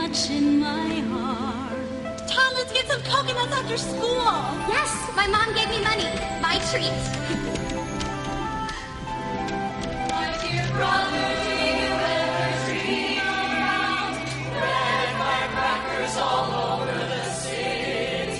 much in my heart. Tom, let's get some coconuts after school. Yes, my mom gave me money. My treat. My dear brother, do you ever dream about red firecrackers all over the city?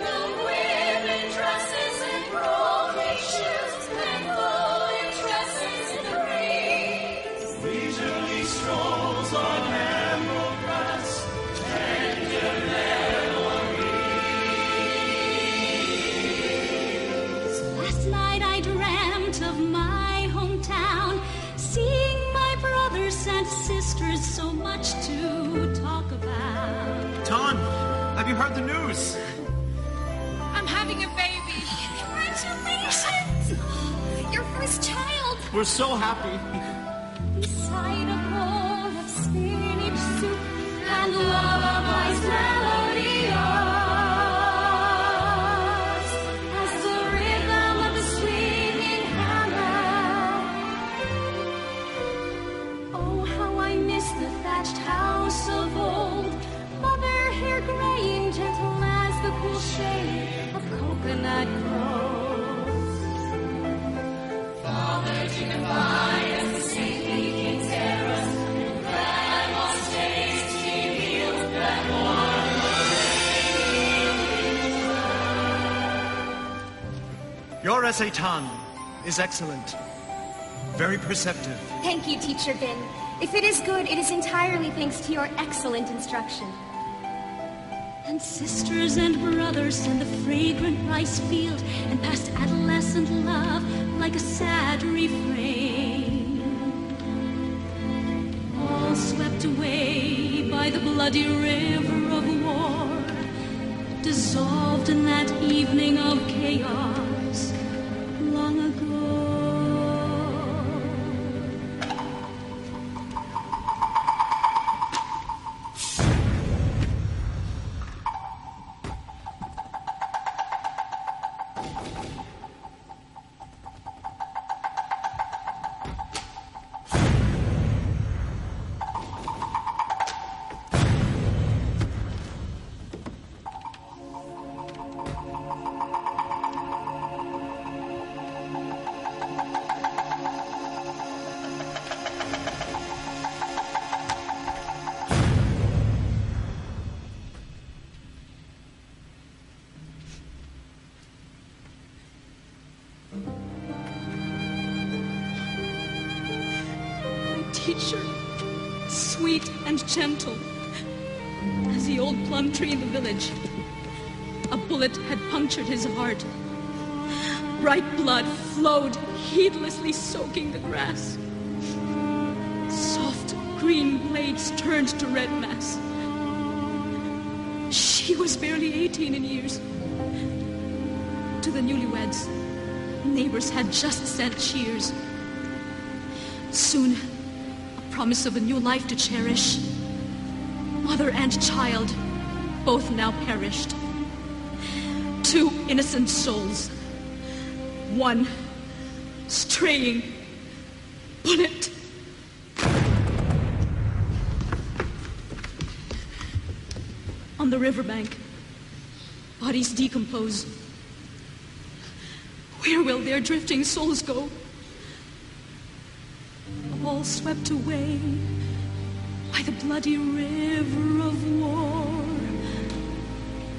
The women dresses and rolling shoes and flowing tresses in the breeze. Leisurely strolls on emerald grass, tender memories. Last night I dreamt of my hometown, seeing my brothers and sisters, so much to talk about. Ton, have you heard the news? I'm having a baby. Congratulations! Your first child. We're so happy. Beside a bowl of spinach soup and lullabies melodious, as the rhythm of the swinging hammer. Oh, how I miss the thatched house of old, mother hair graying gentle as the cool shade of coconut groves. Father dignified as the stately King Terrace, grandma's tasty meals that warm the Your essay, Ton, is excellent. Very perceptive. Thank you, Teacher Bin. If it is good, it is entirely thanks to your excellent instruction. and sisters and brothers and the fragrant rice field and past adolescent love like a sad refrain, all swept away by the bloody river of war, dissolved in that evening of chaos long ago. Teacher, sweet and gentle as the old plum tree in the village. A bullet had punctured his heart. Bright blood flowed, heedlessly soaking the grass. Soft green blades turned to red mass. She was barely 18 in years. To the newlyweds, neighbors had just sent cheers. Soon, promise of a new life to cherish. Mother and child, both now perished. Two innocent souls, one straying bullet. On the riverbank, bodies decompose. Where will their drifting souls go? All swept away by the bloody river of war,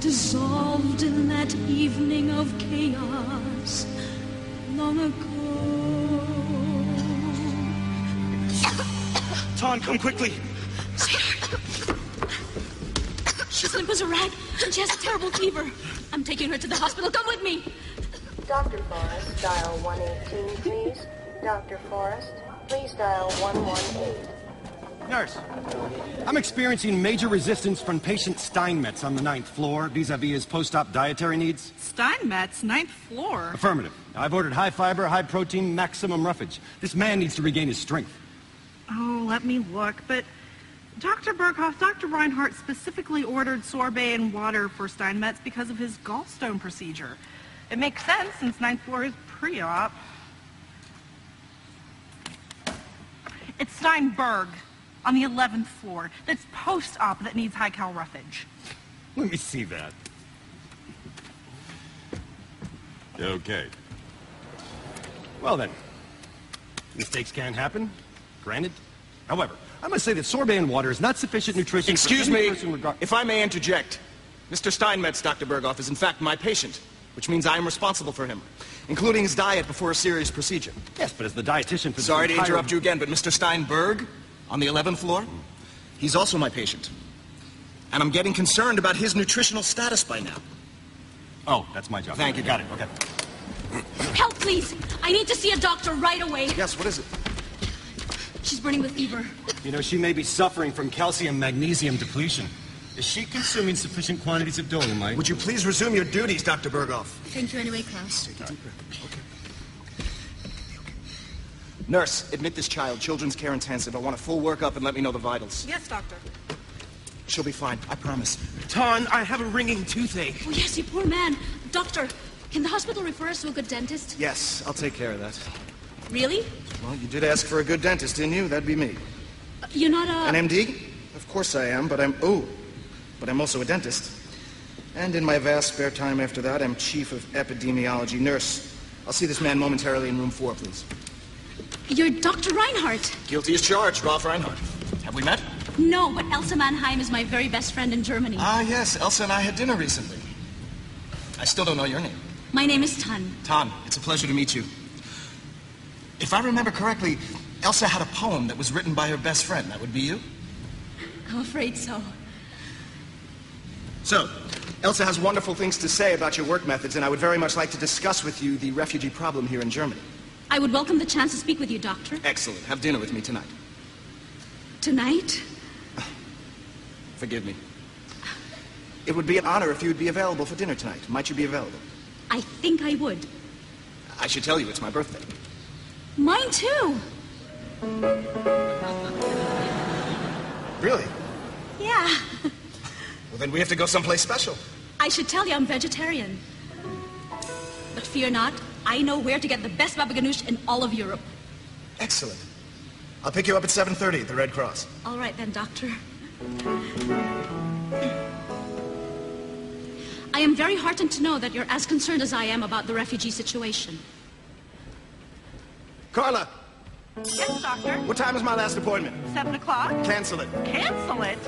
dissolved in that evening of chaos long ago. Ton, come quickly. Sweetheart, she's limp as a rag and she has a terrible fever. I'm taking her to the hospital. Come with me. Dr. Forrest, dial 118, please. Dr. Forrest, please dial 118. Nurse, I'm experiencing major resistance from patient Steinmetz on the 9th floor vis-a-vis his post-op dietary needs. Steinmetz, 9th floor? Affirmative. I've ordered high fiber, high protein, maximum roughage. This man needs to regain his strength. Oh, let me look. But Dr. Berghoff, Dr. Reinhardt specifically ordered sorbet and water for Steinmetz because of his gallstone procedure. It makes sense since 9th floor is pre-op. It's Steinberg on the 11th floor. That's post-op that needs high-cal roughage. Let me see that. Okay. Well then, mistakes can happen, granted. However, I must say that sorbet and water is not sufficient nutrition Excuse for any me, person regard... if I may interject. Mr. Steinmetz, Dr. Berghoff, is in fact my patient, which means I am responsible for him, including his diet before a serious procedure. Yes, but as the dietitian for Sorry this to entire... interrupt you again, but Mr. Steinberg, on the 11th floor, he's also my patient. And I'm getting concerned about his nutritional status by now. Oh, that's my job. Thank you. Got it, okay. Help, please! I need to see a doctor right away. Yes, what is it? She's burning with fever. You know, she may be suffering from calcium-magnesium depletion. Is she consuming sufficient quantities of dolomite? Would you please resume your duties, Dr. Berghoff? Thank you anyway, Klaus. Take a deep breath. Okay. Nurse, admit this child. Children's care intensive. I want a full workup and let me know the vitals. Yes, doctor. She'll be fine. I promise. Ton, I have a ringing toothache. Oh, yes, you poor man. Doctor, can the hospital refer us to a good dentist? Yes, I'll take care of that. Really? Well, you did ask for a good dentist, didn't you? That'd be me. You're not a... An MD? Of course I am, but I'm also a dentist. And in my vast spare time after that, I'm chief of epidemiology. Nurse, I'll see this man momentarily in room 4, please. You're Dr. Reinhardt. Guilty as charged, Ralph Reinhardt. Have we met? No, but Elsa Mannheim is my very best friend in Germany. Ah, yes. Elsa and I had dinner recently. I still don't know your name. My name is Tan. Tan, it's a pleasure to meet you. If I remember correctly, Elsa had a poem that was written by her best friend. That would be you? I'm afraid so. So, Elsa has wonderful things to say about your work methods, and I would very much like to discuss with you the refugee problem here in Germany. I would welcome the chance to speak with you, Doctor. Excellent. Have dinner with me tonight. Tonight? Forgive me. It would be an honor if you would be available for dinner tonight. Might you be available? I think I would. I should tell you it's my birthday. Mine too. Really? Yeah. Well, then we have to go someplace special. I should tell you I'm vegetarian. But fear not, I know where to get the best baba ganoush in all of Europe. Excellent. I'll pick you up at 7:30 at the Red Cross. All right then, Doctor. I am very heartened to know that you're as concerned as I am about the refugee situation. Carla, Yes, doctor. what time is my last appointment? 7 o'clock? Cancel it. Cancel it?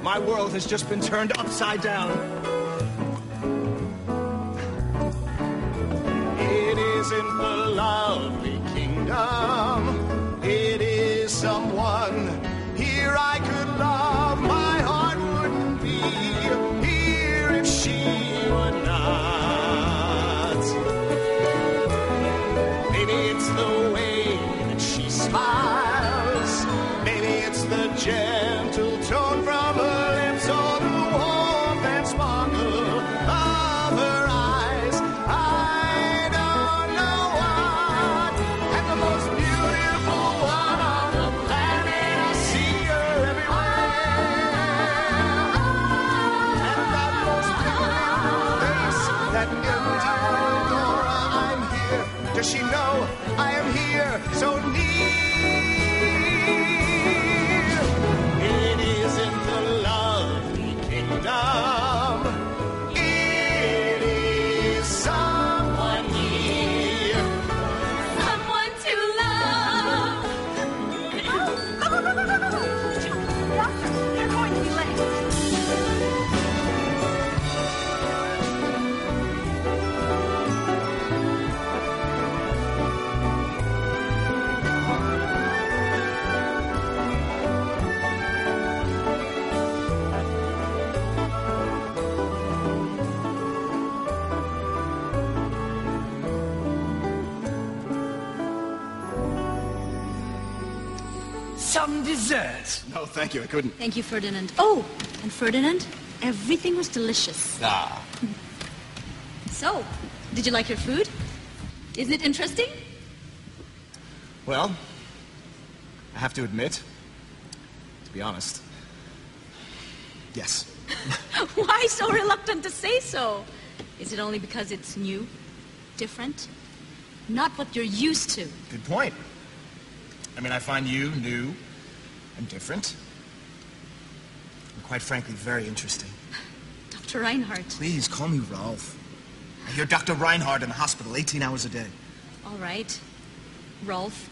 My world has just been turned upside down. It isn't the lovely kingdom. It is someone here I could love. My heart wouldn't be here if she were not. Maybe it's the way that she smiles. Maybe it's the gentle tone from her lips or the warmth and sparkle of her eyes. I don't know what. And the most beautiful one on the planet, I see her everywhere. And that most beautiful face, that empty Aurora, I'm here. Does she know I am here so near? It isn't the lovely kingdom. It is someone here. Someone to love. Doctor, you're going to be late. Some dessert. No, thank you. I couldn't. Thank you, Ferdinand. Oh, and Ferdinand, everything was delicious. Ah. So, did you like your food? Isn't it interesting? Well, I have to admit, to be honest, yes. Why so reluctant to say so? Is it only because it's new, different, not what you're used to? Good point. I mean, I find you new and different. And quite frankly, very interesting. Dr. Reinhardt. Please, call me Rolf. I hear Dr. Reinhardt in the hospital 18 hours a day. All right. Rolf.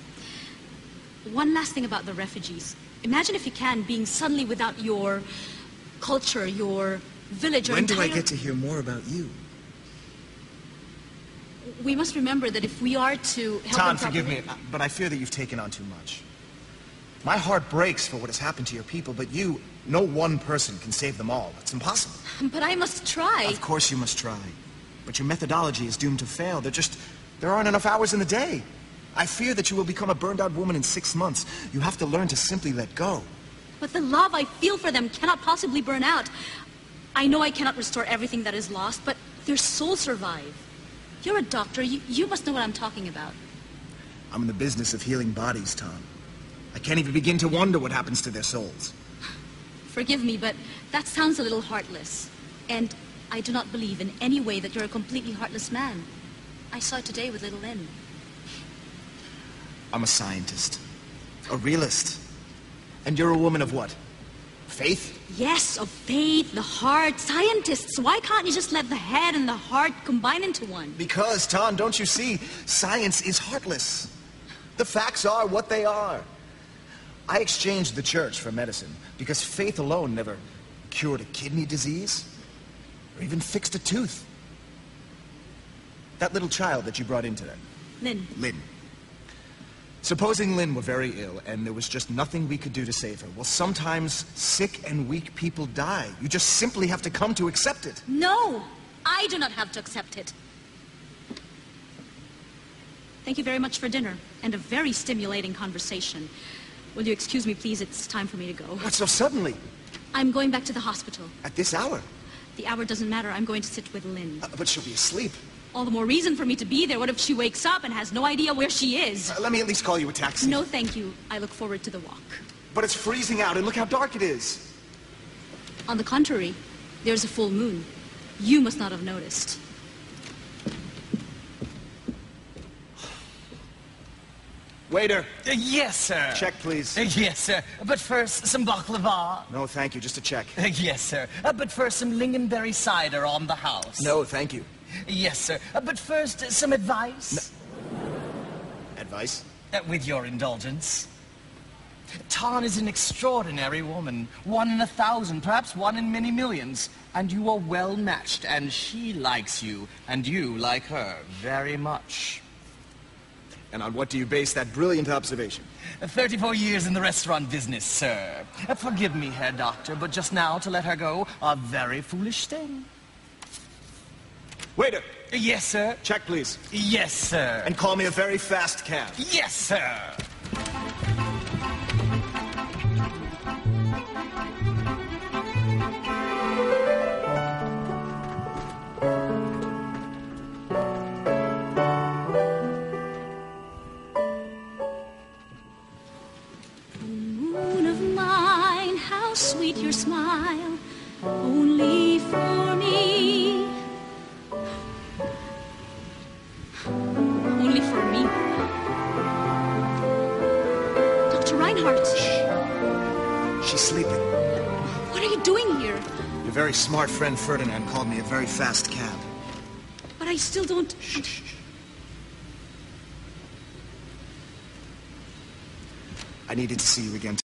One last thing about the refugees. Imagine, if you can, being suddenly without your culture, your village, or When entire... do I get to hear more about you? We must remember that if we are to help Tom, them forgive properly- me, but I fear that you've taken on too much. My heart breaks for what has happened to your people, but you, no one person can save them all. It's impossible. But I must try. Of course you must try. But your methodology is doomed to fail. There aren't enough hours in the day. I fear that you will become a burned-out woman in 6 months. You have to learn to simply let go. But the love I feel for them cannot possibly burn out. I know I cannot restore everything that is lost, but their souls survive. You're a doctor. You must know what I'm talking about. I'm in the business of healing bodies, Tom. I can't even begin to wonder what happens to their souls. Forgive me, but that sounds a little heartless. And I do not believe in any way that you're a completely heartless man. I saw it today with little Lynn. I'm a scientist. A realist. And you're a woman of what? Faith? Yes, of faith, the heart. Scientists, why can't you just let the head and the heart combine into one? Because, Tom, don't you see? Science is heartless. The facts are what they are. I exchanged the church for medicine because faith alone never cured a kidney disease or even fixed a tooth. That little child that you brought in today. Lynn. Lynn. Supposing Lynn were very ill and there was just nothing we could do to save her. Well, sometimes sick and weak people die. You just simply have to come to accept it. No, I do not have to accept it. Thank you very much for dinner and a very stimulating conversation. Will you excuse me, please? It's time for me to go. What, so suddenly? I'm going back to the hospital. At this hour? The hour doesn't matter. I'm going to sit with Lynn. But she'll be asleep. All the more reason for me to be there. What if she wakes up and has no idea where she is? Let me at least call you a taxi. No, thank you. I look forward to the walk. But it's freezing out, and look how dark it is. On the contrary, there's a full moon. You must not have noticed. Waiter. Yes, sir. Check, please. Yes, sir. But first, some baklava. No, thank you. Just a check. Yes, sir. But first, some lingonberry cider on the house. No, thank you. Yes, sir. But first, some advice. Advice? With your indulgence. Tarn is an extraordinary woman. 1 in 1,000, perhaps 1 in many millions. And you are well matched, and she likes you, and you like her very much. And on what do you base that brilliant observation? 34 years in the restaurant business, sir. Forgive me, Herr Doctor, but just now to let her go, a very foolish thing. Waiter. Yes, sir. Check, please. Yes, sir. And call me a very fast cab. Yes, sir. Sweet your smile, only for me. Only for me. Dr. Reinhardt. Shh. She's sleeping. What are you doing here? Your very smart friend Ferdinand called me a very fast cab. But I still don't... Shh. I needed to see you again.